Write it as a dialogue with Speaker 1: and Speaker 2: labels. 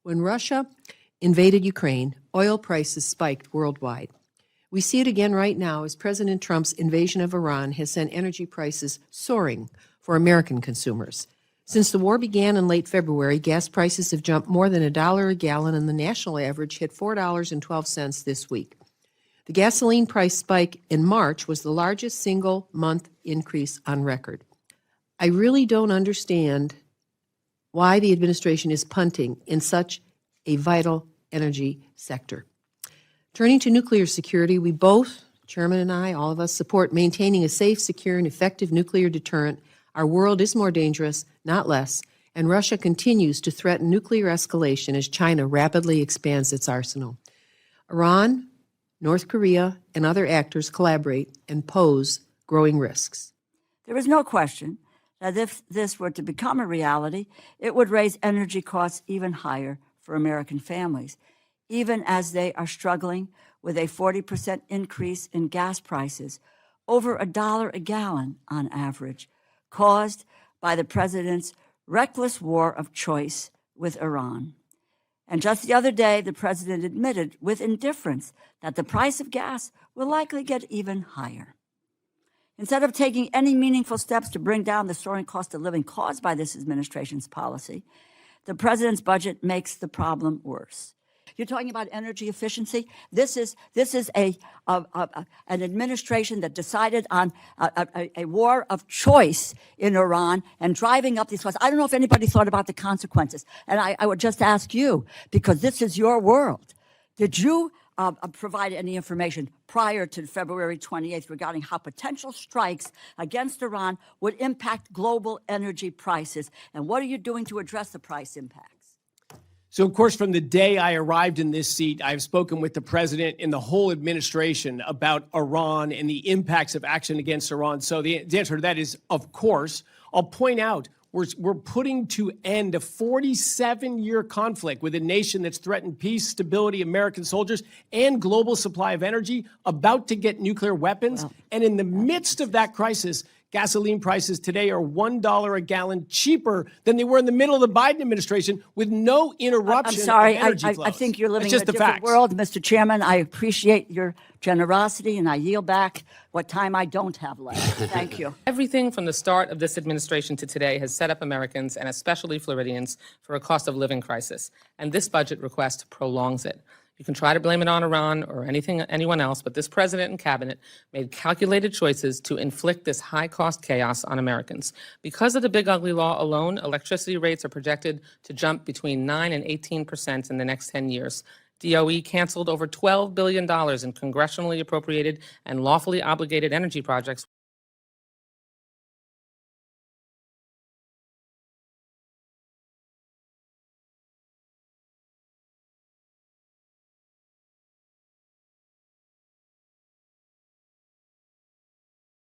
Speaker 1: When Russia invaded Ukraine, oil prices spiked worldwide. We see it again right now as President Trump's invasion of Iran has sent energy prices soaring for American consumers. Since the war began in late February, gas prices have jumped more than $1 a gallon, and the national average hit $4.12 this week. The gasoline price spike in March was the largest single-month increase on record. I really don't understand why the administration is punting in such a vital energy sector. Turning to nuclear security, we both, Chairman and I, all of us, support maintaining a safe, secure, and effective nuclear deterrent. Our world is more dangerous, not less, and Russia continues to threaten nuclear escalation as China rapidly expands its arsenal. Iran, North Korea, and other actors collaborate and pose growing risks.
Speaker 2: There is no question that if this were to become a reality, it would raise energy costs even higher for American families, even as they are struggling with a 40% increase in gas prices, over $1 a gallon on average, caused by the president's reckless war of choice with Iran. And just the other day, the president admitted with indifference that the price of gas will likely get even higher. Instead of taking any meaningful steps to bring down the soaring cost of living caused by this administration's policy, the president's budget makes the problem worse. You're talking about energy efficiency. This is an administration that decided on a war of choice in Iran and driving up these costs. I don't know if anybody thought about the consequences. And I would just ask you, because this is your world, did you provide any information prior to February 28th regarding how potential strikes against Iran would impact global energy prices? And what are you doing to address the price impacts?
Speaker 3: So, of course, from the day I arrived in this seat, I've spoken with the president and the whole administration about Iran and the impacts of action against Iran. So the answer to that is, of course. I'll point out we're putting to end a 47-year conflict with a nation that's threatened peace, stability, American soldiers, and global supply of energy, about to get nuclear weapons. Wow. And in the midst of that crisis, gasoline prices today are $1 a gallon cheaper than they were in the middle of the Biden administration, with no interruption.
Speaker 2: I'm sorry,
Speaker 3: of energy flows.
Speaker 2: I think you're living
Speaker 3: in
Speaker 2: a different world, Mr. Chairman. I appreciate your generosity, and I yield back what time I don't have left. Thank you.
Speaker 4: Everything from the start of this administration to today has set up Americans, and especially Floridians, for a cost of living crisis, and this budget request prolongs it. You can try to blame it on Iran or anyone else, but this president and cabinet made calculated choices to inflict this high-cost chaos on Americans. Because of the big ugly law alone, electricity rates are projected to jump between 9% and 18% in the next 10 years. DOE canceled over $12 billion in congressionally appropriated and lawfully obligated energy projects